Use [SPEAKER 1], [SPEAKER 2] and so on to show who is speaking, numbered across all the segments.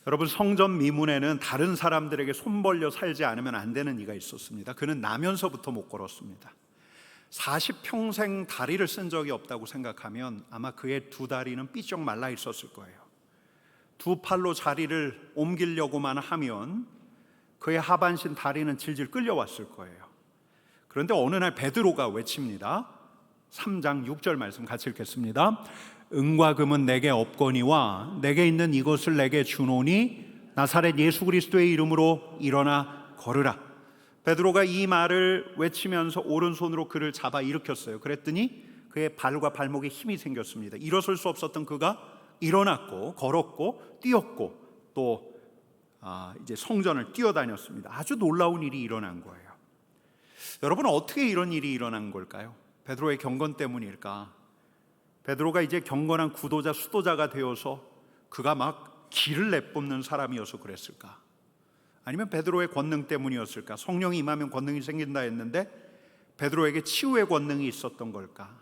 [SPEAKER 1] 여러분, 성전 미문에는 다른 사람들에게 손 벌려 살지 않으면 안 되는 이가 있었습니다. 그는 나면서부터 못 걸었습니다. 40평생 다리를 쓴 적이 없다고 생각하면 아마 그의 두 다리는 삐쩍 말라 있었을 거예요. 두 팔로 자리를 옮기려고만 하면 그의 하반신 다리는 질질 끌려왔을 거예요. 그런데 어느 날 베드로가 외칩니다. 3장 6절 말씀 같이 읽겠습니다. 은과 금은 내게 없거니와 내게 있는 이것을 내게 주노니 나사렛 예수 그리스도의 이름으로 일어나 걸으라. 베드로가 이 말을 외치면서 오른손으로 그를 잡아 일으켰어요. 그랬더니 그의 발과 발목에 힘이 생겼습니다. 일어설 수 없었던 그가 일어났고 걸었고 뛰었고 또 이제 성전을 뛰어다녔습니다. 아주 놀라운 일이 일어난 거예요. 여러분, 어떻게 이런 일이 일어난 걸까요? 베드로의 경건 때문일까? 베드로가 이제 경건한 구도자 수도자가 되어서 그가 막 기를 내뿜는 사람이어서 그랬을까? 아니면 베드로의 권능 때문이었을까? 성령이 임하면 권능이 생긴다 했는데 베드로에게 치유의 권능이 있었던 걸까?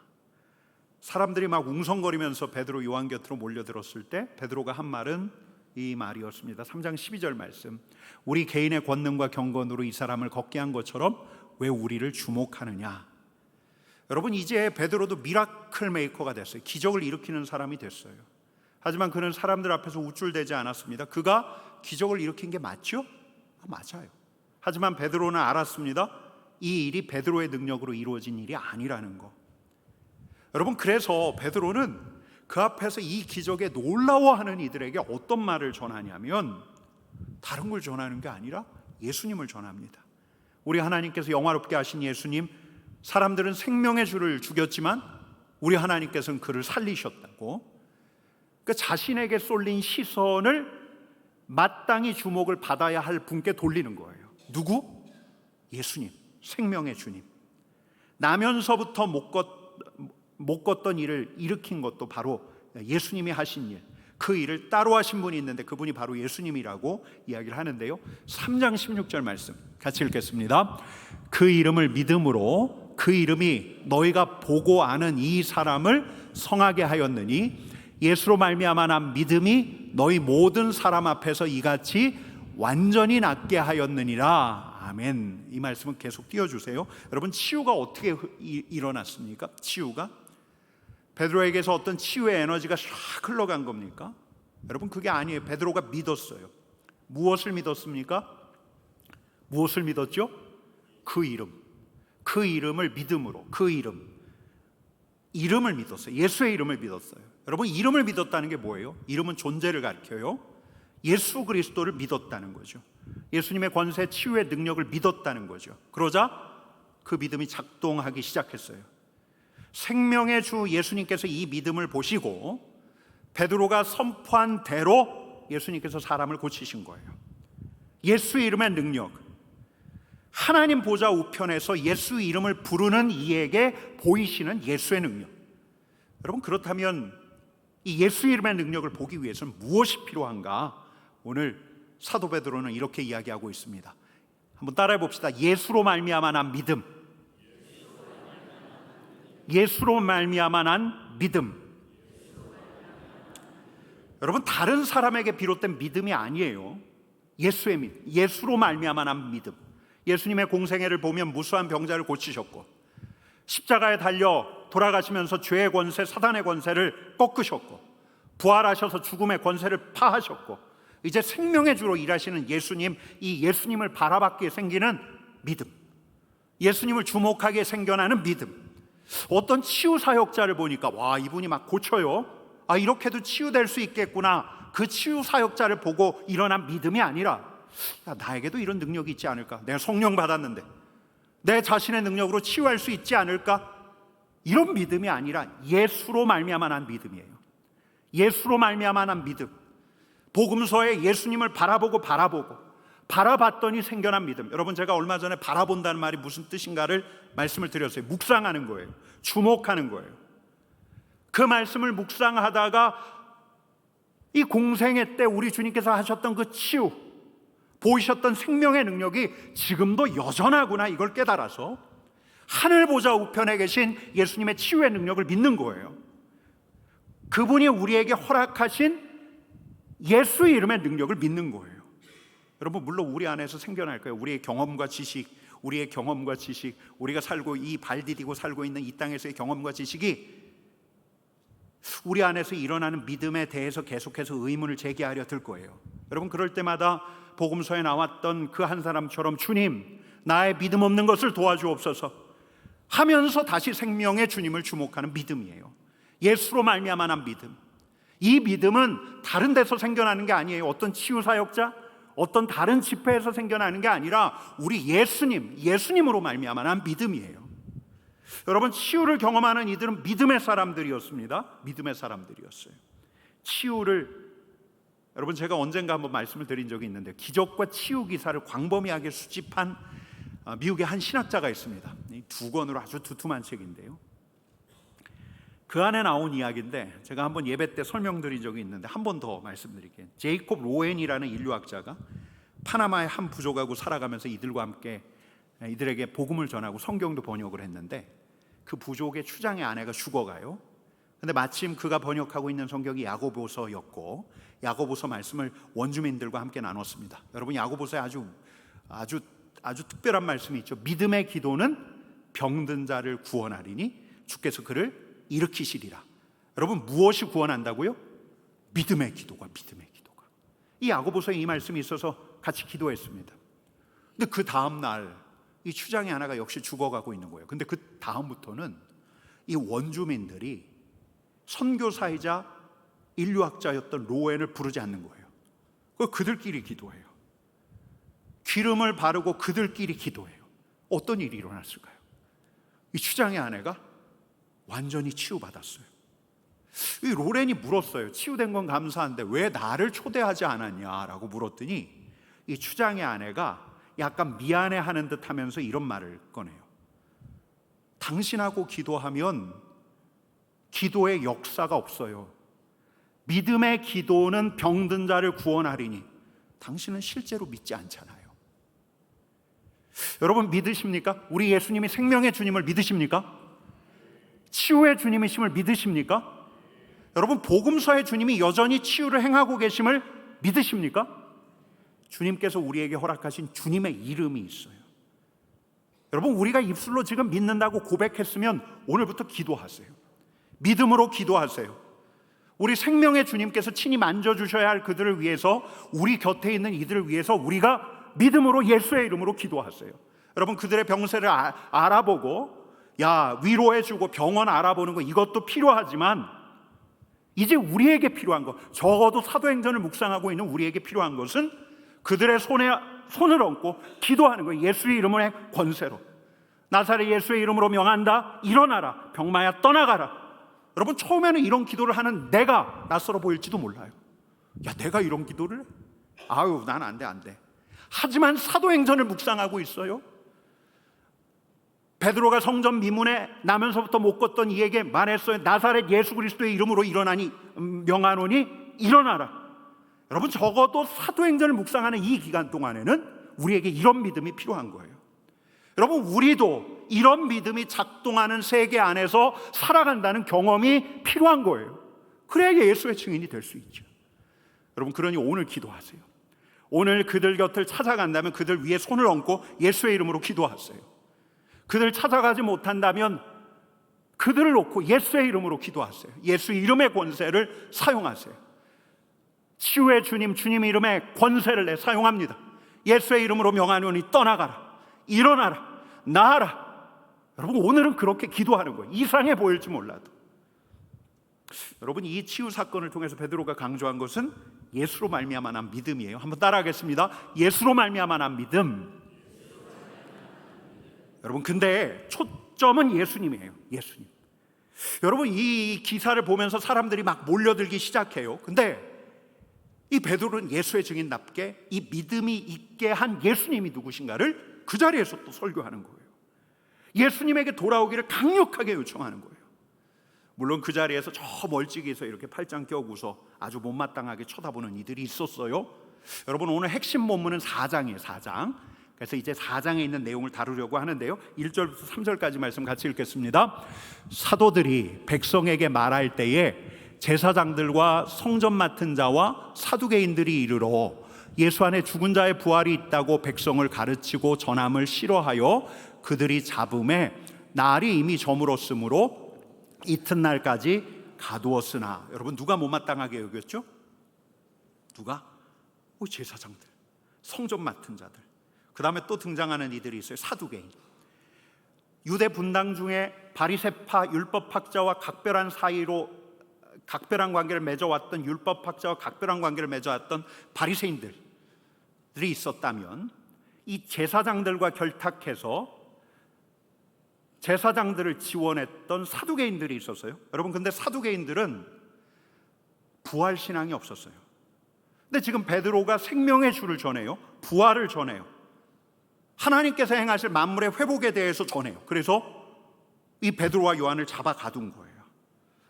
[SPEAKER 1] 사람들이 막 웅성거리면서 베드로 요한 곁으로 몰려들었을 때 베드로가 한 말은 이 말이었습니다. 3장 12절 말씀. 우리 개인의 권능과 경건으로 이 사람을 걷게 한 것처럼 왜 우리를 주목하느냐? 여러분, 이제 베드로도 미라클 메이커가 됐어요. 기적을 일으키는 사람이 됐어요. 하지만 그는 사람들 앞에서 우쭐대지 않았습니다. 그가 기적을 일으킨 게 맞죠? 맞아요. 하지만 베드로는 알았습니다. 이 일이 베드로의 능력으로 이루어진 일이 아니라는 거. 여러분, 그래서 베드로는 그 앞에서 이 기적에 놀라워하는 이들에게 어떤 말을 전하냐면 다른 걸 전하는 게 아니라 예수님을 전합니다. 우리 하나님께서 영화롭게 하신 예수님, 사람들은 생명의 주를 죽였지만 우리 하나님께서는 그를 살리셨다고. 그 자신에게 쏠린 시선을 마땅히 주목을 받아야 할 분께 돌리는 거예요. 누구? 예수님, 생명의 주님. 나면서부터 못 걷던 일을 일으킨 것도 바로 예수님이 하신 일, 그 일을 따로 하신 분이 있는데 그분이 바로 예수님이라고 이야기를 하는데요. 3장 16절 말씀 같이 읽겠습니다. 그 이름을 믿음으로 그 이름이 너희가 보고 아는 이 사람을 성하게 하였느니 예수로 말미암아 난 믿음이 너희 모든 사람 앞에서 이같이 완전히 낫게 하였느니라. 아멘. 이 말씀은 계속 띄워주세요. 여러분, 치유가 어떻게 일어났습니까? 치유가 베드로에게서 어떤 치유의 에너지가 샥 흘러간 겁니까? 여러분, 그게 아니에요. 베드로가 믿었어요. 무엇을 믿었습니까? 무엇을 믿었죠? 그 이름, 그 이름을 믿음으로, 그 이름을 믿었어요. 예수의 이름을 믿었어요. 여러분, 이름을 믿었다는 게 뭐예요? 이름은 존재를 가리켜요. 예수 그리스도를 믿었다는 거죠. 예수님의 권세, 치유의 능력을 믿었다는 거죠. 그러자 그 믿음이 작동하기 시작했어요. 생명의 주 예수님께서 이 믿음을 보시고 베드로가 선포한 대로 예수님께서 사람을 고치신 거예요. 예수 이름의 능력, 하나님 보좌 우편에서 예수 이름을 부르는 이에게 보이시는 예수의 능력. 여러분, 그렇다면 이 예수 이름의 능력을 보기 위해서는 무엇이 필요한가? 오늘 사도 베드로는 이렇게 이야기하고 있습니다. 한번 따라해 봅시다. 예수로 말미암아 난 믿음. 예수로 말미암아 난 믿음. 여러분, 다른 사람에게 비롯된 믿음이 아니에요. 예수의 믿음. 예수로 말미암아 난 믿음. 예수님의 공생애를 보면 무수한 병자를 고치셨고 십자가에 달려 돌아가시면서 죄의 권세, 사단의 권세를 꺾으셨고 부활하셔서 죽음의 권세를 파하셨고 이제 생명의 주로 일하시는 예수님, 이 예수님을 바라봤기에 생기는 믿음, 예수님을 주목하게 생겨나는 믿음. 어떤 치유 사역자를 보니까 와, 이분이 막 고쳐요. 아, 이렇게도 치유될 수 있겠구나. 그 치유 사역자를 보고 일어난 믿음이 아니라 야, 나에게도 이런 능력이 있지 않을까? 내가 성령 받았는데 내 자신의 능력으로 치유할 수 있지 않을까? 이런 믿음이 아니라 예수로 말미암아 난 믿음이에요. 예수로 말미암아 난 믿음. 복음서에 예수님을 바라봤더니 생겨난 믿음. 여러분, 제가 얼마 전에 바라본다는 말이 무슨 뜻인가를 말씀을 드렸어요. 묵상하는 거예요. 주목하는 거예요. 그 말씀을 묵상하다가 이 공생애 때 우리 주님께서 하셨던 그 치유, 보이셨던 생명의 능력이 지금도 여전하구나, 이걸 깨달아서 하늘 보좌 우편에 계신 예수님의 치유의 능력을 믿는 거예요. 그분이 우리에게 허락하신 예수의 이름의 능력을 믿는 거예요. 여러분, 물론 우리 안에서 생겨날 거예요. 우리의 경험과 지식, 우리가 살고 이 발 디디고 살고 있는 이 땅에서의 경험과 지식이 우리 안에서 일어나는 믿음에 대해서 계속해서 의문을 제기하려 들 거예요. 여러분, 그럴 때마다 복음서에 나왔던 그 한 사람처럼 주님, 나의 믿음 없는 것을 도와주옵소서 하면서 다시 생명의 주님을 주목하는 믿음이에요. 예수로 말미암아 난 믿음. 이 믿음은 다른 데서 생겨나는 게 아니에요. 어떤 치유사역자, 어떤 다른 집회에서 생겨나는 게 아니라 우리 예수님으로 말미암아 난 믿음이에요. 여러분, 치유를 경험하는 이들은 믿음의 사람들이었습니다. 믿음의 사람들이었어요. 치유를, 여러분, 제가 언젠가 한번 말씀을 드린 적이 있는데, 기적과 치유 기사를 광범위하게 수집한 미국의 한 신학자가 있습니다. 이 2권으로 아주 두툼한 책인데요, 그 안에 나온 이야기인데 제가 한번 예배 때 설명드린 적이 있는데 한 번 더 말씀드릴게요. 제이콥 로엔이라는 인류학자가 파나마의 한 부족하고 살아가면서 이들과 함께 이들에게 복음을 전하고 성경도 번역을 했는데, 그 부족의 추장의 아내가 죽어가요. 근데 마침 그가 번역하고 있는 성경이 야고보서였고, 야고보서 말씀을 원주민들과 함께 나눴습니다. 여러분, 야고보서에 아주 특별한 말씀이 있죠. 믿음의 기도는 병든 자를 구원하리니 주께서 그를 일으키시리라. 여러분, 무엇이 구원한다고요? 믿음의 기도가. 이 야고보서에 이 말씀이 있어서 같이 기도했습니다. 근데 그 다음 날 이 추장의 하나가 역시 죽어가고 있는 거예요. 근데 그 다음부터는 이 원주민들이 선교사이자 인류학자였던 로엔을 부르지 않는 거예요. 그들끼리 기도해요. 기름을 바르고 그들끼리 기도해요. 어떤 일이 일어났을까요? 이 추장의 아내가 완전히 치유받았어요. 이 로렌이 물었어요. 치유된 건 감사한데 왜 나를 초대하지 않았냐라고 물었더니, 이 추장의 아내가 약간 미안해하는 듯 하면서 이런 말을 꺼내요. 당신하고 기도하면 기도의 역사가 없어요. 믿음의 기도는 병든 자를 구원하리니 당신은 실제로 믿지 않잖아요. 여러분, 믿으십니까? 우리 예수님이 생명의 주님을 믿으십니까? 치유의 주님이심을 믿으십니까? 여러분, 복음서의 주님이 여전히 치유를 행하고 계심을 믿으십니까? 주님께서 우리에게 허락하신 주님의 이름이 있어요. 여러분, 우리가 입술로 지금 믿는다고 고백했으면 오늘부터 기도하세요. 믿음으로 기도하세요. 우리 생명의 주님께서 친히 만져주셔야 할 그들을 위해서, 우리 곁에 있는 이들을 위해서 우리가 믿음으로 예수의 이름으로 기도하세요. 여러분, 그들의 병세를 알아보고 위로해주고 병원 알아보는 거, 이것도 필요하지만 이제 우리에게 필요한 것, 적어도 사도행전을 묵상하고 있는 우리에게 필요한 것은 그들의 손에 손을 얹고 기도하는 거예요. 예수의 이름의 권세로. 나사렛 예수의 이름으로 명한다. 일어나라. 병마야 떠나가라. 여러분, 처음에는 이런 기도를 하는 내가 낯설어 보일지도 몰라요. 내가 이런 기도를 해? 난 안 돼. 하지만 사도행전을 묵상하고 있어요. 베드로가 성전 미문에 나면서부터 못 걷던 이에게 말했어요. 나사렛 예수 그리스도의 이름으로 일어나니 명하노니 일어나라. 여러분, 적어도 사도행전을 묵상하는 이 기간 동안에는 우리에게 이런 믿음이 필요한 거예요. 여러분, 우리도 이런 믿음이 작동하는 세계 안에서 살아간다는 경험이 필요한 거예요. 그래야 예수의 증인이 될 수 있죠. 여러분, 그러니 오늘 기도하세요. 오늘 그들 곁을 찾아간다면 그들 위에 손을 얹고 예수의 이름으로 기도하세요. 그들 찾아가지 못한다면 그들을 놓고 예수의 이름으로 기도하세요. 예수의 이름의 권세를 사용하세요. 치유의 주님의 이름의 권세를 사용합니다. 예수의 이름으로 명하노니 떠나가라. 일어나라. 나아라. 여러분, 오늘은 그렇게 기도하는 거예요. 이상해 보일지 몰라도. 여러분, 이 치유 사건을 통해서 베드로가 강조한 것은 예수로 말미암아 난 믿음이에요. 한번 따라하겠습니다. 예수로 말미암아 난 믿음. 여러분, 근데 초점은 예수님이에요. 예수님. 여러분, 이 기사를 보면서 사람들이 막 몰려들기 시작해요. 근데 이 베드로는 예수의 증인답게 이 믿음이 있게 한 예수님이 누구신가를 그 자리에서 또 설교하는 거예요. 예수님에게 돌아오기를 강력하게 요청하는 거예요. 물론 그 자리에서 저 멀찍이에서 이렇게 팔짱 껴고서 아주 못마땅하게 쳐다보는 이들이 있었어요. 여러분, 오늘 핵심 본문은 4장이에요. 4장. 그래서 이제 4장에 있는 내용을 다루려고 하는데요, 1절부터 3절까지 말씀 같이 읽겠습니다. 사도들이 백성에게 말할 때에 제사장들과 성전 맡은 자와 사두개인들이 이르러 예수 안에 죽은 자의 부활이 있다고 백성을 가르치고 전함을 싫어하여 그들이 잡음에 날이 이미 저물었으므로 이튿날까지 가두었으나, 여러분 누가 못마땅하게 여겼죠? 누가? 제사장들, 성전 맡은 자들. 그 다음에 또 등장하는 이들이 있어요. 사두개인. 유대 분당 중에 바리새파 율법학자와 각별한 관계를 맺어왔던, 율법학자와 각별한 관계를 맺어왔던 바리새인들이 있었다면, 이 제사장들과 결탁해서 제사장들을 지원했던 사두개인들이 있었어요. 여러분, 근데 사두개인들은 부활 신앙이 없었어요. 근데 지금 베드로가 생명의 주를 전해요. 부활을 전해요. 하나님께서 행하실 만물의 회복에 대해서 전해요. 그래서 이 베드로와 요한을 잡아 가둔 거예요.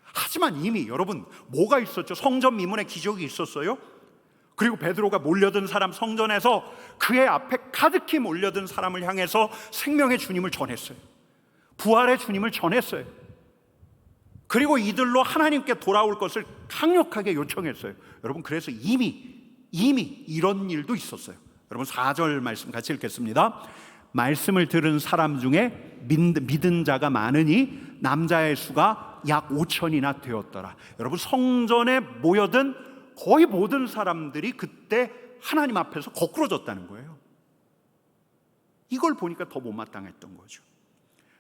[SPEAKER 1] 하지만 이미 여러분 뭐가 있었죠? 성전 미문에 기적이 있었어요. 그리고 베드로가 몰려든 사람, 성전에서 그의 앞에 가득히 몰려든 사람을 향해서 생명의 주님을 전했어요. 부활의 주님을 전했어요. 그리고 이들로 하나님께 돌아올 것을 강력하게 요청했어요. 여러분, 그래서 이미 이런 일도 있었어요. 여러분 4절 말씀 같이 읽겠습니다. 말씀을 들은 사람 중에 믿은 자가 많으니 남자의 수가 약 5천이나 되었더라. 여러분, 성전에 모여든 거의 모든 사람들이 그때 하나님 앞에서 거꾸러졌다는 거예요. 이걸 보니까 더 못마땅했던 거죠.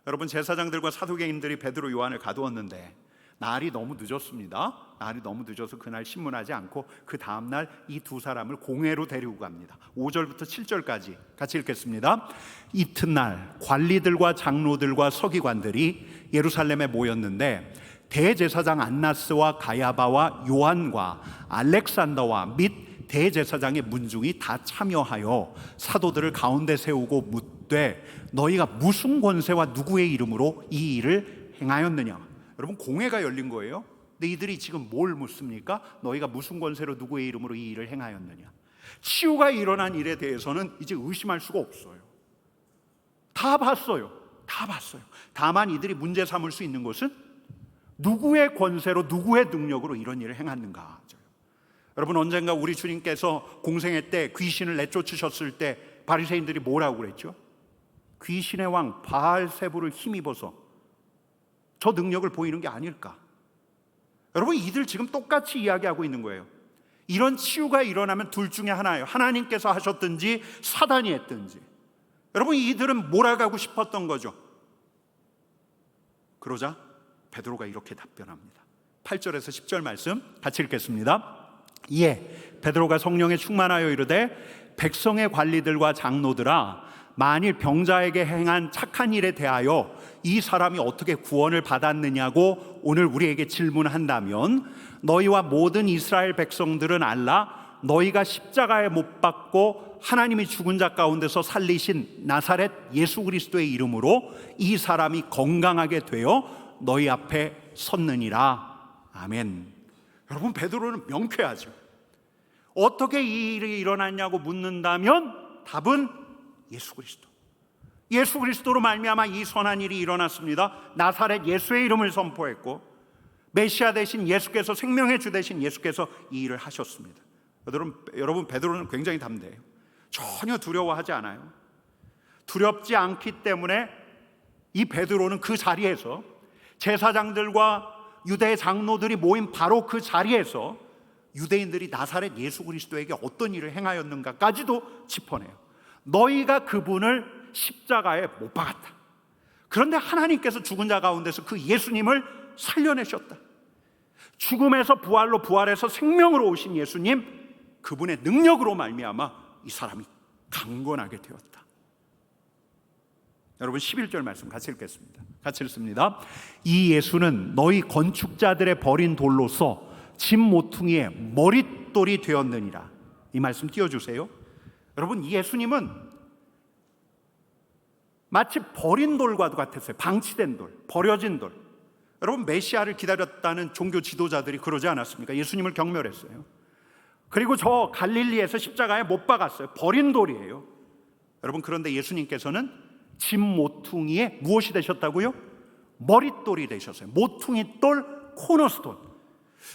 [SPEAKER 1] 여러분, 제사장들과 사두개인들이 베드로 요한을 가두었는데 날이 너무 늦었습니다. 날이 너무 늦어서 그날 신문하지 않고 그 다음날 이 두 사람을 공회로 데리고 갑니다. 5절부터 7절까지 같이 읽겠습니다. 이튿날 관리들과 장로들과 서기관들이 예루살렘에 모였는데 대제사장 안나스와 가야바와 요한과 알렉산더와 및 대제사장의 문중이 다 참여하여 사도들을 가운데 세우고 묻되 너희가 무슨 권세와 누구의 이름으로 이 일을 행하였느냐. 여러분, 공회가 열린 거예요. 근데 이들이 지금 뭘 묻습니까? 너희가 무슨 권세로 누구의 이름으로 이 일을 행하였느냐. 치유가 일어난 일에 대해서는 이제 의심할 수가 없어요. 다 봤어요. 다만 이들이 문제 삼을 수 있는 것은 누구의 권세로, 누구의 능력으로 이런 일을 행했는가. 여러분, 언젠가 우리 주님께서 공생애 때 귀신을 내쫓으셨을 때 바리새인들이 뭐라고 그랬죠? 귀신의 왕 바알세부를 힘입어서 저 능력을 보이는 게 아닐까. 여러분, 이들 지금 똑같이 이야기하고 있는 거예요. 이런 치유가 일어나면 둘 중에 하나예요. 하나님께서 하셨든지 사단이 했든지. 여러분, 이들은 몰아가고 싶었던 거죠. 그러자 베드로가 이렇게 답변합니다. 8절에서 10절 말씀 같이 읽겠습니다. 이에 베드로가 성령에 충만하여 이르되 백성의 관리들과 장로들아, 만일 병자에게 행한 착한 일에 대하여 이 사람이 어떻게 구원을 받았느냐고 오늘 우리에게 질문한다면 너희와 모든 이스라엘 백성들은 알라. 너희가 십자가에 못 박고 하나님이 죽은 자 가운데서 살리신 나사렛 예수 그리스도의 이름으로 이 사람이 건강하게 되어 너희 앞에 섰느니라. 아멘. 여러분, 베드로는 명쾌하죠. 어떻게 이 일이 일어났냐고 묻는다면 답은 예수 그리스도. 예수 그리스도로 말미암아 이 선한 일이 일어났습니다. 나사렛 예수의 이름을 선포했고 메시아 되신 예수께서, 생명의 주 되신 예수께서 이 일을 하셨습니다. 여러분 베드로는 굉장히 담대해요. 전혀 두려워하지 않아요. 두렵지 않기 때문에 이 베드로는 그 자리에서, 제사장들과 유대 장로들이 모인 바로 그 자리에서 유대인들이 나사렛 예수 그리스도에게 어떤 일을 행하였는가까지도 짚어내요. 너희가 그분을 십자가에 못 박았다. 그런데 하나님께서 죽은 자 가운데서 그 예수님을 살려내셨다. 죽음에서 부활로, 부활해서 생명으로 오신 예수님, 그분의 능력으로 말미암아 이 사람이 강건하게 되었다. 여러분 11절 말씀 같이 읽겠습니다. 같이 읽습니다. 이 예수는 너희 건축자들의 버린 돌로서 집 모퉁이의 머릿돌이 되었느니라. 이 말씀 띄워주세요. 여러분, 이 예수님은 마치 버린 돌과도 같았어요. 방치된 돌, 버려진 돌. 여러분, 메시아를 기다렸다는 종교 지도자들이 그러지 않았습니까? 예수님을 경멸했어요. 그리고 저 갈릴리에서 십자가에 못 박았어요. 버린 돌이에요. 여러분, 그런데 예수님께서는 집 모퉁이에 무엇이 되셨다고요? 머릿돌이 되셨어요. 모퉁이 돌, 코너스톤.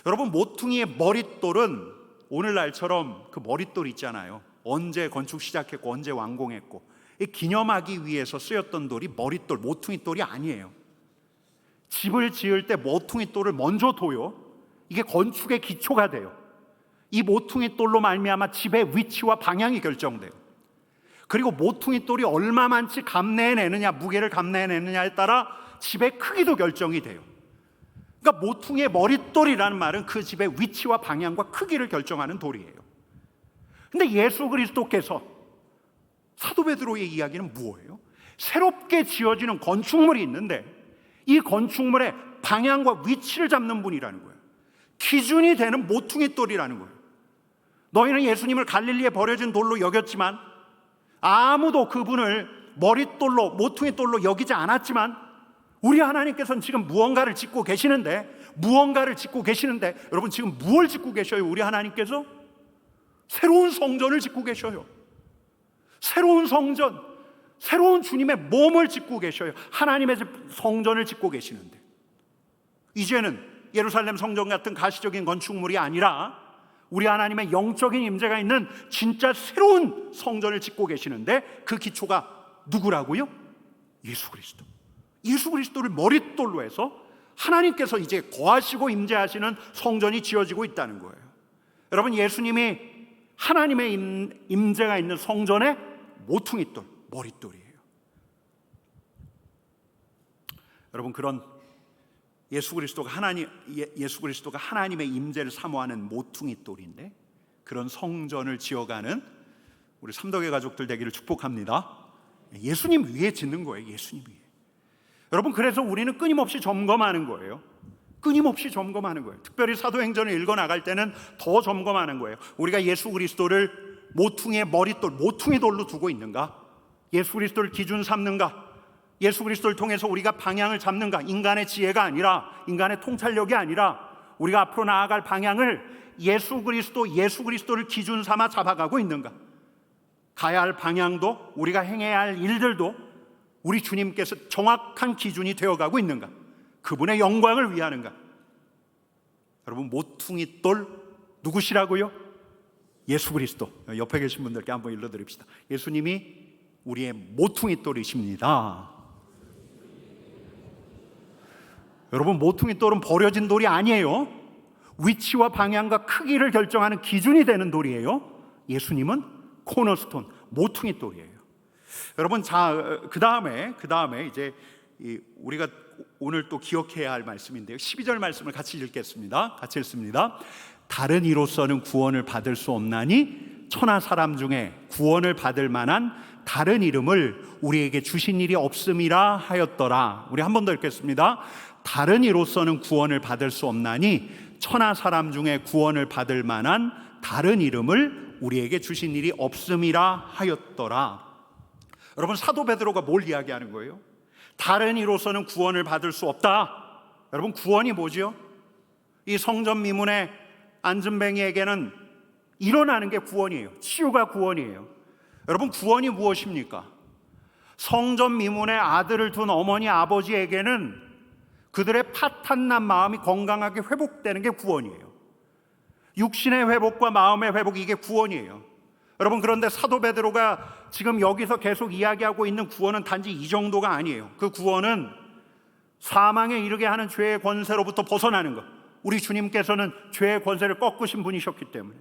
[SPEAKER 1] 여러분, 모퉁이의 머릿돌은 오늘날처럼 그 머릿돌 있잖아요. 언제 건축 시작했고 언제 완공했고 기념하기 위해서 쓰였던 돌이 머릿돌, 모퉁이 돌이 아니에요. 집을 지을 때 모퉁이 돌을 먼저 둬요. 이게 건축의 기초가 돼요. 이 모퉁이 돌로 말미암아 집의 위치와 방향이 결정돼요. 그리고 모퉁이 돌이 얼마만치 감내해내느냐, 무게를 감내해내느냐에 따라 집의 크기도 결정이 돼요. 그러니까 모퉁이의 머릿돌이라는 말은 그 집의 위치와 방향과 크기를 결정하는 돌이에요. 근데 예수 그리스도께서, 사도 베드로의 이야기는 무엇이에요? 새롭게 지어지는 건축물이 있는데 이 건축물의 방향과 위치를 잡는 분이라는 거예요. 기준이 되는 모퉁이 돌이라는 거예요. 너희는 예수님을 갈릴리에 버려진 돌로 여겼지만 아무도 그분을 머릿돌로, 모퉁이 돌로 여기지 않았지만 우리 하나님께서는 지금 무언가를 짓고 계시는데 여러분, 지금 무엇을 짓고 계셔요? 우리 하나님께서 새로운 성전을 짓고 계셔요. 새로운 성전, 새로운 주님의 몸을 짓고 계셔요. 하나님의 성전을 짓고 계시는데 이제는 예루살렘 성전 같은 가시적인 건축물이 아니라 우리 하나님의 영적인 임재가 있는 진짜 새로운 성전을 짓고 계시는데 그 기초가 누구라고요? 예수 그리스도. 예수 그리스도를 머릿돌로 해서 하나님께서 이제 거하시고 임재하시는 성전이 지어지고 있다는 거예요. 여러분, 예수님이 하나님의 임재가 있는 성전의 모퉁이돌, 머릿돌이에요. 여러분, 그런 예수 그리스도가 하나님의 임재를 사모하는 모퉁이돌인데 그런 성전을 지어가는 우리 삼덕의 가족들 되기를 축복합니다. 예수님 위에 짓는 거예요. 예수님 위에. 여러분, 그래서 우리는 끊임없이 점검하는 거예요. 끊임없이 점검하는 거예요. 특별히 사도행전을 읽어나갈 때는 더 점검하는 거예요. 우리가 예수 그리스도를 모퉁이의 머릿돌, 모퉁이돌로 두고 있는가? 예수 그리스도를 기준 삼는가? 예수 그리스도를 통해서 우리가 방향을 잡는가? 인간의 지혜가 아니라, 인간의 통찰력이 아니라 우리가 앞으로 나아갈 방향을 예수 그리스도를 기준 삼아 잡아가고 있는가? 가야 할 방향도, 우리가 행해야 할 일들도 우리 주님께서 정확한 기준이 되어가고 있는가? 그분의 영광을 위하는가? 여러분, 모퉁이돌 누구시라고요? 예수 그리스도. 옆에 계신 분들께 한번 일러드립시다. 예수님이 우리의 모퉁이돌이십니다. 여러분, 모퉁이돌은 버려진 돌이 아니에요. 위치와 방향과 크기를 결정하는 기준이 되는 돌이에요. 예수님은 코너스톤, 모퉁이돌이에요. 여러분, 자, 그 다음에 이제 우리가 오늘 또 기억해야 할 말씀인데요. 12절 말씀을 같이 읽겠습니다. 같이 읽습니다. 다른 이로서는 구원을 받을 수 없나니 천하 사람 중에 구원을 받을 만한 다른 이름을 우리에게 주신 일이 없음이라 하였더라. 우리 한 번 더 읽겠습니다. 다른 이로서는 구원을 받을 수 없나니 천하 사람 중에 구원을 받을 만한 다른 이름을 우리에게 주신 일이 없음이라 하였더라. 여러분, 사도 베드로가 뭘 이야기하는 거예요? 다른 이로서는 구원을 받을 수 없다. 여러분, 구원이 뭐죠? 이 성전 미문의 안전뱅이에게는 일어나는 게 구원이에요. 치유가 구원이에요. 여러분, 구원이 무엇입니까? 성전 미문의 아들을 둔 어머니 아버지에게는 그들의 파탄난 마음이 건강하게 회복되는 게 구원이에요. 육신의 회복과 마음의 회복, 이게 구원이에요. 여러분, 그런데 사도 베드로가 지금 여기서 계속 이야기하고 있는 구원은 단지 이 정도가 아니에요. 그 구원은 사망에 이르게 하는 죄의 권세로부터 벗어나는 것. 우리 주님께서는 죄의 권세를 꺾으신 분이셨기 때문에.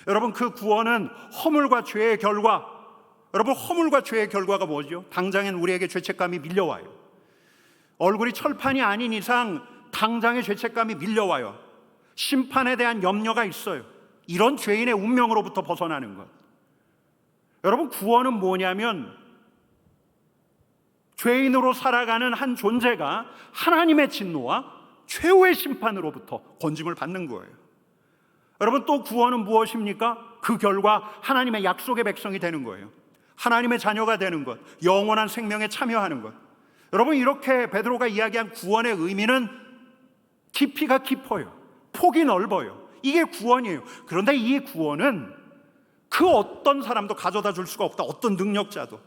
[SPEAKER 1] 여러분, 그 구원은 허물과 죄의 결과. 여러분, 허물과 죄의 결과가 뭐죠? 당장엔 우리에게 죄책감이 밀려와요. 얼굴이 철판이 아닌 이상 당장의 죄책감이 밀려와요. 심판에 대한 염려가 있어요. 이런 죄인의 운명으로부터 벗어나는 것. 여러분, 구원은 뭐냐면 죄인으로 살아가는 한 존재가 하나님의 진노와 최후의 심판으로부터 건짐을 받는 거예요. 여러분, 또 구원은 무엇입니까? 그 결과 하나님의 약속의 백성이 되는 거예요. 하나님의 자녀가 되는 것, 영원한 생명에 참여하는 것. 여러분, 이렇게 베드로가 이야기한 구원의 의미는 깊이가 깊어요. 폭이 넓어요. 이게 구원이에요. 그런데 이 구원은 그 어떤 사람도 가져다 줄 수가 없다. 어떤 능력자도.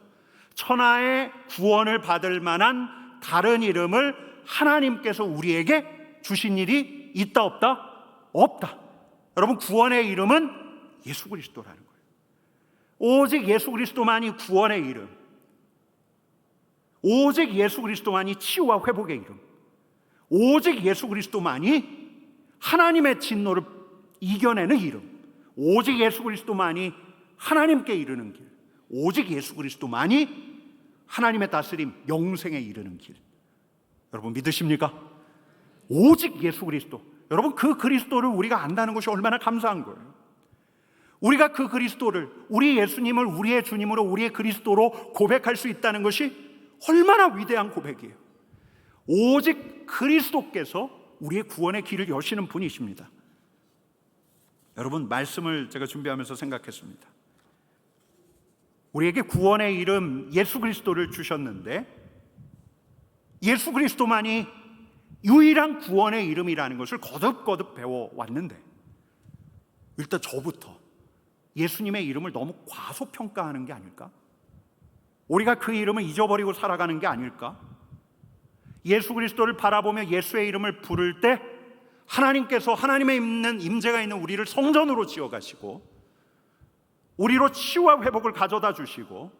[SPEAKER 1] 천하의 구원을 받을 만한 다른 이름을 하나님께서 우리에게 주신 일이 있다 없다? 없다. 여러분, 구원의 이름은 예수 그리스도라는 거예요. 오직 예수 그리스도만이 구원의 이름, 오직 예수 그리스도만이 치유와 회복의 이름, 오직 예수 그리스도만이 하나님의 진노를 이겨내는 이름, 오직 예수 그리스도만이 하나님께 이르는 길, 오직 예수 그리스도만이 하나님의 다스림, 영생에 이르는 길. 여러분 믿으십니까? 오직 예수 그리스도. 여러분, 그 그리스도를 우리가 안다는 것이 얼마나 감사한 거예요. 우리가 그 그리스도를, 우리 예수님을 우리의 주님으로, 우리의 그리스도로 고백할 수 있다는 것이 얼마나 위대한 고백이에요. 오직 그리스도께서 우리의 구원의 길을 여시는 분이십니다. 여러분, 말씀을 제가 준비하면서 생각했습니다. 우리에게 구원의 이름 예수 그리스도를 주셨는데, 예수 그리스도만이 유일한 구원의 이름이라는 것을 거듭거듭 배워왔는데, 일단 저부터 예수님의 이름을 너무 과소평가하는 게 아닐까? 우리가 그 이름을 잊어버리고 살아가는 게 아닐까? 예수 그리스도를 바라보며 예수의 이름을 부를 때 하나님께서, 하나님의 있는 임재가 있는 우리를 성전으로 지어가시고 우리로 치유와 회복을 가져다 주시고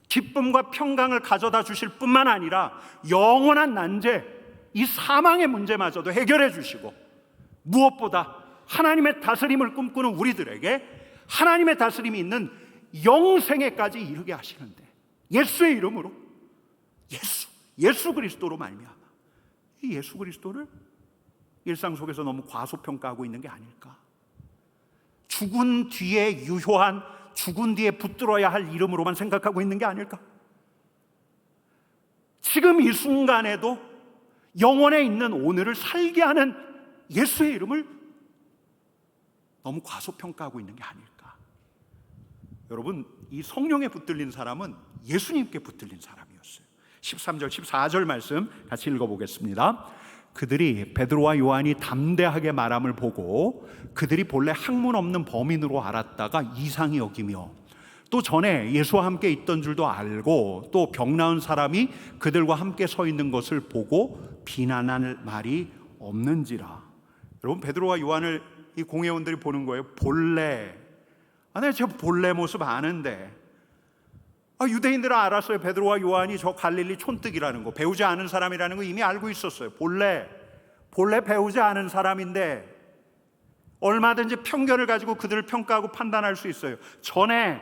[SPEAKER 1] 기쁨과 평강을 가져다 주실 뿐만 아니라 영원한 난제, 이 사망의 문제마저도 해결해 주시고, 무엇보다 하나님의 다스림을 꿈꾸는 우리들에게 하나님의 다스림이 있는 영생에까지 이르게 하시는데, 예수의 이름으로, 예수 그리스도로 말미암아 이 예수 그리스도를 일상 속에서 너무 과소평가하고 있는 게 아닐까? 죽은 뒤에 유효한, 죽은 뒤에 붙들어야 할 이름으로만 생각하고 있는 게 아닐까? 지금 이 순간에도 영원에 있는 오늘을 살게 하는 예수의 이름을 너무 과소평가하고 있는 게 아닐까? 여러분, 이 성령에 붙들린 사람은 예수님께 붙들린 사람이었어요. 13절 14절 말씀 같이 읽어보겠습니다. 그들이 베드로와 요한이 담대하게 말함을 보고 그들이 본래 학문 없는 범인으로 알았다가 이상히 여기며, 또 전에 예수와 함께 있던 줄도 알고 또 병 나은 사람이 그들과 함께 서 있는 것을 보고 비난할 말이 없는지라. 여러분, 베드로와 요한을 이 공회원들이 보는 거예요. 본래, 내가 저 본래 모습 아는데, 유대인들은 알았어요. 베드로와 요한이 저 갈릴리 촌뜨기라는 거, 배우지 않은 사람이라는 거 이미 알고 있었어요. 본래 배우지 않은 사람인데 얼마든지 편견을 가지고 그들을 평가하고 판단할 수 있어요. 전에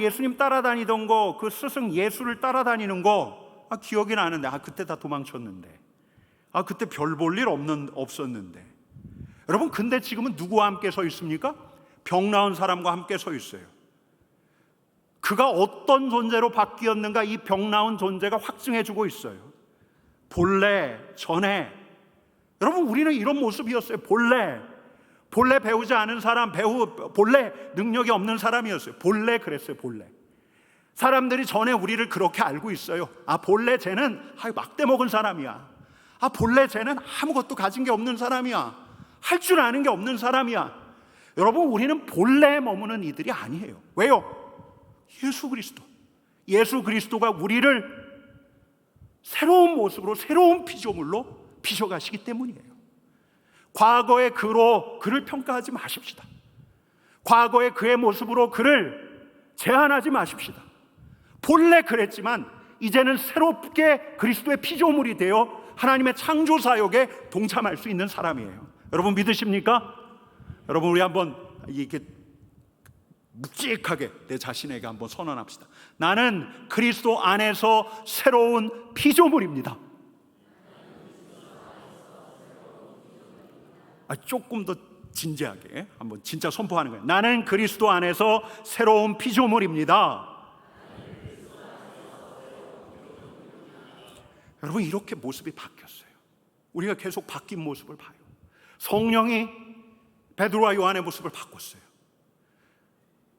[SPEAKER 1] 예수님 따라다니던 거, 그 스승 예수를 따라다니는 거 기억이 나는데, 그때 다 도망쳤는데, 그때 별 볼 일 없었는데. 여러분, 근데 지금은 누구와 함께 서 있습니까? 병 나은 사람과 함께 서 있어요. 그가 어떤 존재로 바뀌었는가, 이 병 나은 존재가 확증해주고 있어요. 본래, 전에. 여러분, 우리는 이런 모습이었어요. 본래 배우지 않은 사람, 본래 능력이 없는 사람이었어요. 본래 그랬어요. 본래. 사람들이 전에 우리를 그렇게 알고 있어요. 본래 쟤는 막대 먹은 사람이야. 본래 쟤는 아무것도 가진 게 없는 사람이야. 할 줄 아는 게 없는 사람이야. 여러분, 우리는 본래에 머무는 이들이 아니에요. 왜요? 예수 그리스도가 우리를 새로운 모습으로, 새로운 피조물로 비춰가시기 때문이에요. 과거의 그를 평가하지 마십시다. 과거의 그의 모습으로 그를 제한하지 마십시다. 본래 그랬지만 이제는 새롭게 그리스도의 피조물이 되어 하나님의 창조 사역에 동참할 수 있는 사람이에요. 여러분 믿으십니까? 여러분, 우리 한번 이렇게 묵직하게 내 자신에게 한번 선언합시다. 나는 그리스도 안에서 새로운 피조물입니다. 조금 더 진지하게 한번 진짜 선포하는 거예요. 나는 그리스도 안에서 새로운 피조물입니다. 여러분, 이렇게 모습이 바뀌었어요. 우리가 계속 바뀐 모습을 봐요. 성령이 베드로와 요한의 모습을 바꿨어요.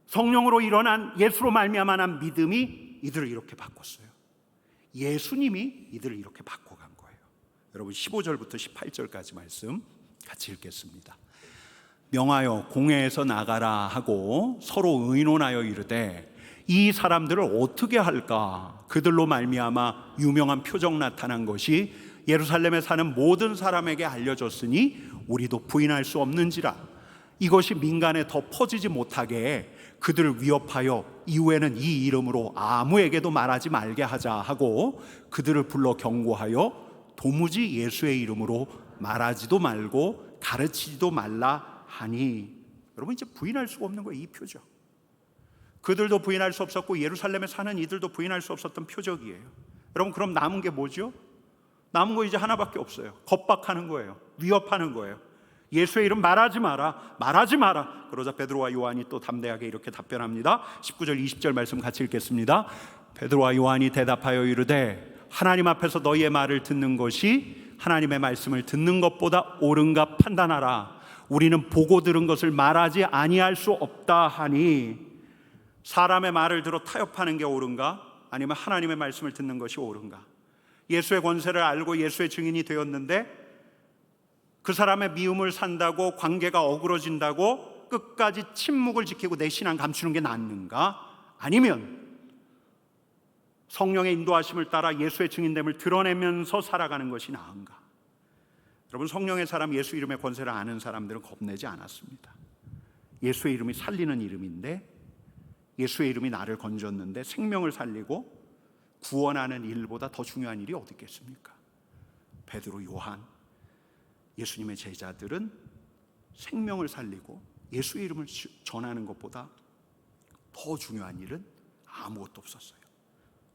[SPEAKER 1] 성령으로 일어난, 예수로 말미암아 난 믿음이 이들을 이렇게 바꿨어요. 예수님이 이들을 이렇게 바꿔간 거예요. 여러분, 15절부터 18절까지 말씀 같이 읽겠습니다. 명하여 공회에서 나가라 하고 서로 의논하여 이르되 이 사람들을 어떻게 할까? 그들로 말미암아 유명한 표적 나타난 것이 예루살렘에 사는 모든 사람에게 알려졌으니 우리도 부인할 수 없는지라. 이것이 민간에 더 퍼지지 못하게 그들을 위협하여 이후에는 이 이름으로 아무에게도 말하지 말게 하자 하고 그들을 불러 경고하여 도무지 예수의 이름으로 말하지도 말고 가르치지도 말라 하니. 여러분, 이제 부인할 수가 없는 거예요. 이 표적. 그들도 부인할 수 없었고 예루살렘에 사는 이들도 부인할 수 없었던 표적이에요. 여러분, 그럼 남은 게 뭐죠? 남은 거 이제 하나밖에 없어요. 겁박하는 거예요. 위협하는 거예요. 예수의 이름 말하지 마라, 말하지 마라. 그러자 베드로와 요한이 또 담대하게 이렇게 답변합니다. 19절 20절 말씀 같이 읽겠습니다. 베드로와 요한이 대답하여 이르되 하나님 앞에서 너희의 말을 듣는 것이 하나님의 말씀을 듣는 것보다 옳은가 판단하라. 우리는 보고 들은 것을 말하지 아니할 수 없다 하니. 사람의 말을 들어 타협하는 게 옳은가? 아니면 하나님의 말씀을 듣는 것이 옳은가? 예수의 권세를 알고 예수의 증인이 되었는데 그 사람의 미움을 산다고 관계가 어그러진다고 끝까지 침묵을 지키고 내 신앙 감추는 게 낫는가? 아니면 성령의 인도하심을 따라 예수의 증인됨을 드러내면서 살아가는 것이 나은가? 여러분, 성령의 사람, 예수 이름의 권세를 아는 사람들은 겁내지 않았습니다. 예수의 이름이 살리는 이름인데, 예수의 이름이 나를 건졌는데 생명을 살리고 구원하는 일보다 더 중요한 일이 어디 있겠습니까? 베드로, 요한, 예수님의 제자들은 생명을 살리고 예수의 이름을 전하는 것보다 더 중요한 일은 아무것도 없었어요.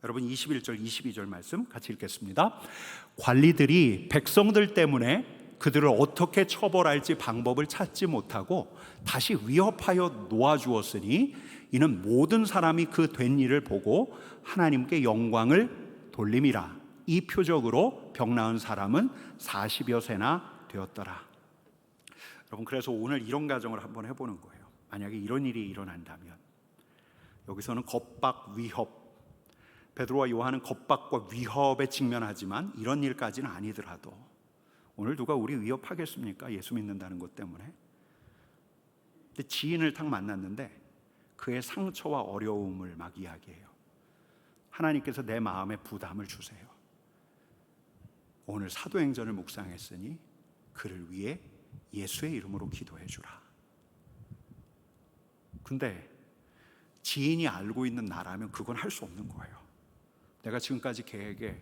[SPEAKER 1] 여러분, 21절 22절 말씀 같이 읽겠습니다. 관리들이 백성들 때문에 그들을 어떻게 처벌할지 방법을 찾지 못하고 다시 위협하여 놓아주었으니 이는 모든 사람이 그 된 일을 보고 하나님께 영광을 돌림이라. 이 표적으로 병 나은 사람은 40여 세나 되었더라. 여러분, 그래서 오늘 이런 가정을 한번 해보는 거예요. 만약에 이런 일이 일어난다면, 여기서는 겁박, 위협, 베드로와 요한은 겁박과 위협에 직면하지만 이런 일까지는 아니더라도 오늘 누가 우리 위협하겠습니까? 예수 믿는다는 것 때문에. 근데 지인을 딱 만났는데 그의 상처와 어려움을 막 이야기해요. 하나님께서 내 마음에 부담을 주세요. 오늘 사도행전을 묵상했으니 그를 위해 예수의 이름으로 기도해 주라. 근데 지인이 알고 있는 나라면 그건 할 수 없는 거예요. 내가 지금까지 걔에게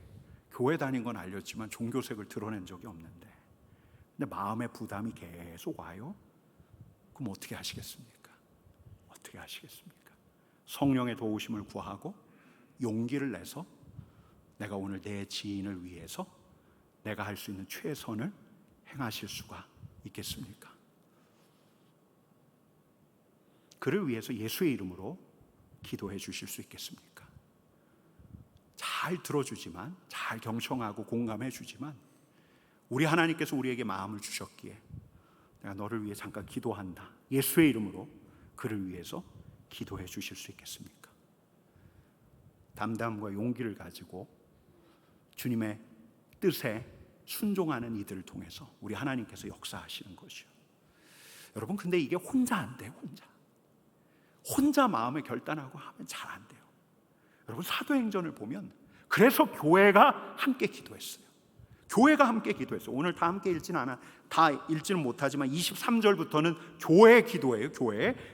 [SPEAKER 1] 교회 다닌 건 알렸지만 종교색을 드러낸 적이 없는데, 근데 마음의 부담이 계속 와요. 그럼 어떻게 하시겠습니까? 어떻게 하시겠습니까? 성령의 도우심을 구하고 용기를 내서 내가 오늘 내 지인을 위해서 내가 할 수 있는 최선을 행하실 수가 있겠습니까? 그를 위해서 예수의 이름으로 기도해 주실 수 있겠습니까? 잘 들어주지만, 잘 경청하고 공감해 주지만, 우리 하나님께서 우리에게 마음을 주셨기에 내가 너를 위해 잠깐 기도한다, 예수의 이름으로 그를 위해서 기도해 주실 수 있겠습니까? 담담과 용기를 가지고 주님의 뜻에 순종하는 이들을 통해서 우리 하나님께서 역사하시는 것이요. 여러분, 근데 이게 혼자 안 돼요. 혼자 마음에 결단하고 하면 잘 안 돼요. 여러분, 사도행전을 보면 그래서 교회가 함께 기도했어요. 교회가 함께 기도했어요. 오늘 다 함께 다 읽지는 못하지만 23절부터는 교회 기도예요.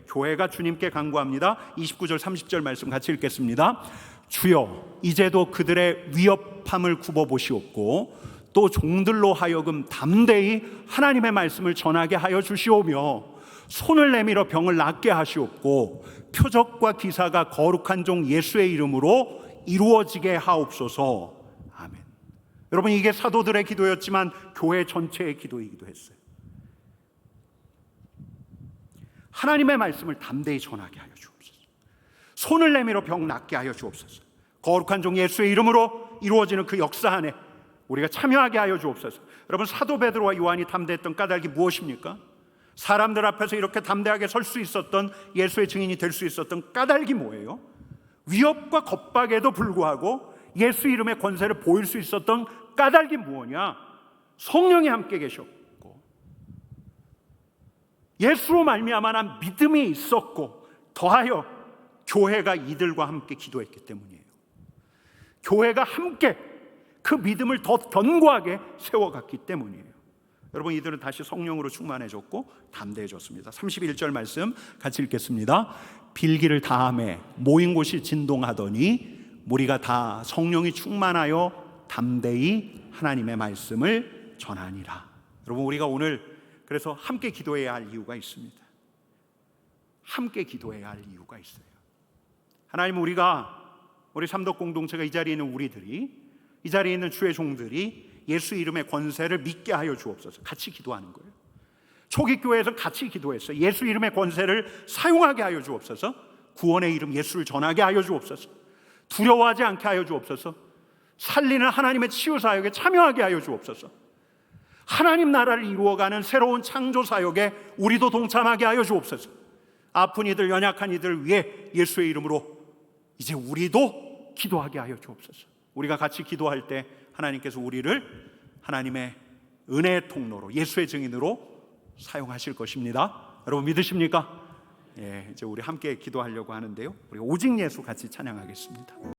[SPEAKER 1] 교회가 주님께 간구합니다. 29절 30절 말씀 같이 읽겠습니다. 주여, 이제도 그들의 위협함을 굽어보시옵고 또 종들로 하여금 담대히 하나님의 말씀을 전하게 하여 주시오며 손을 내밀어 병을 낫게 하시옵고 표적과 기사가 거룩한 종 예수의 이름으로 이루어지게 하옵소서. 아멘. 여러분, 이게 사도들의 기도였지만 교회 전체의 기도이기도 했어요. 하나님의 말씀을 담대히 전하게 하여 주옵소서. 손을 내밀어 병 낫게 하여 주옵소서. 거룩한 종 예수의 이름으로 이루어지는 그 역사 안에 우리가 참여하게 하여 주옵소서. 여러분, 사도 베드로와 요한이 담대했던 까닭이 무엇입니까? 사람들 앞에서 이렇게 담대하게 설 수 있었던, 예수의 증인이 될 수 있었던 까닭이 뭐예요? 위협과 겁박에도 불구하고 예수 이름의 권세를 보일 수 있었던 까닭이 무엇이냐? 성령이 함께 계셨고 예수로 말미암아 난 믿음이 있었고 더하여 교회가 이들과 함께 기도했기 때문이에요. 교회가 함께 그 믿음을 더 견고하게 세워갔기 때문이에요. 여러분, 이들은 다시 성령으로 충만해졌고 담대해졌습니다. 31절 말씀 같이 읽겠습니다. 빌기를 다함에 모인 곳이 진동하더니 무리가 다 성령이 충만하여 담대히 하나님의 말씀을 전하니라. 여러분, 우리가 오늘 그래서 함께 기도해야 할 이유가 있습니다. 함께 기도해야 할 이유가 있어요. 하나님, 우리 삼덕 공동체가 이 자리에 있는 우리들이, 이 자리에 있는 주의 종들이 예수 이름의 권세를 믿게 하여 주옵소서. 같이 기도하는 거예요. 초기 교회에서 같이 기도했어요. 예수 이름의 권세를 사용하게 하여 주옵소서. 구원의 이름 예수를 전하게 하여 주옵소서. 두려워하지 않게 하여 주옵소서. 살리는 하나님의 치유 사역에 참여하게 하여 주옵소서. 하나님 나라를 이루어가는 새로운 창조 사역에 우리도 동참하게 하여 주옵소서. 아픈 이들, 연약한 이들을 위해 예수의 이름으로 이제 우리도 기도하게 하여 주옵소서. 우리가 같이 기도할 때 하나님께서 우리를 하나님의 은혜의 통로로, 예수의 증인으로 사용하실 것입니다. 여러분, 믿으십니까? 이제 우리 함께 기도하려고 하는데요. 우리 오직 예수 같이 찬양하겠습니다.